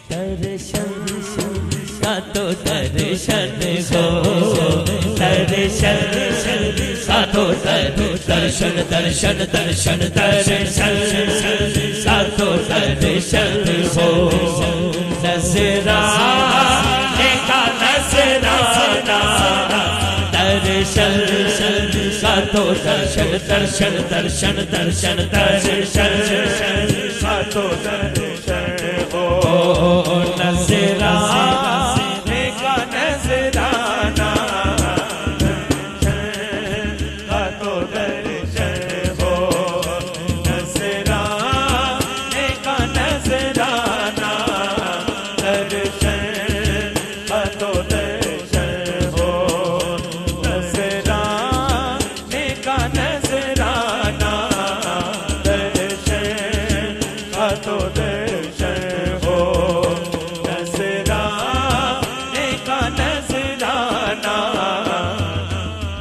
درشن کا تو درشن ہو، درشن کا تو درشن درشن درشن درشن کا تو درشن ہو، نذرانے کا نذرانہ درشن کا تو درشن درشن درشن درشن درشن کا تو درشن ہو، نذرانے کا نذرانہ درشن کا تو درشن ہو، نذرانے کا نذرانہ درشن کا تو درشن ہو، نذرانے کا نذرانہ درشن کا تو درشن ہو، نذرانے کا نذرانہ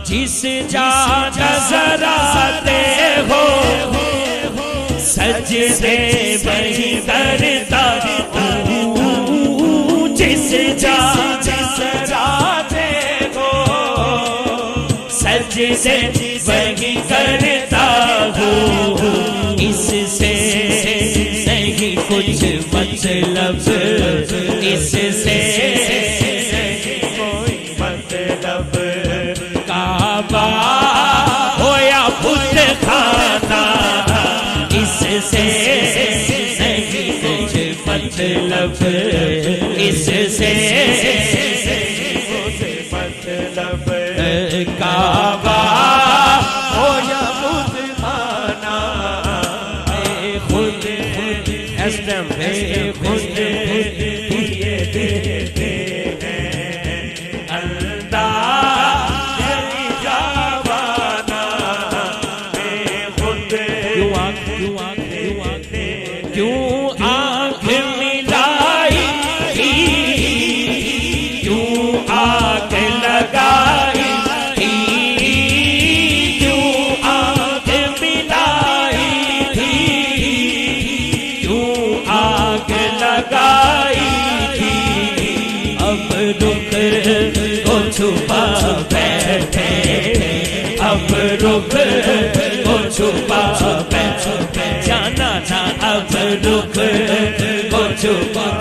جس جا نظر آتے ہو سجدے وہی کرتا ہوں، جس جا نظر آتے ہو سجدے وہی کرتا ہوں، اس سے نہیں کچھ مطلب، اس سے کوئی مطلب، کعبہ ہو یا بت خانہ اس سے نہیں کچھ مطلب، اس سے مطلب، کعبہ ہو یا بت خانہ خود خود دیے دیتے ہیں انداز جاوانا خود کیوں آنکھ ملائی تھی، کیوں آنکھ لگائی تھی، کیوں آنکھ ملائی تھی، کیوں آنکھ لگائی تھی، اب رخ کو چھپا بیٹھے، اب رخ کو چھپا بیٹھے، جانا تھا اب رخ کو چھپا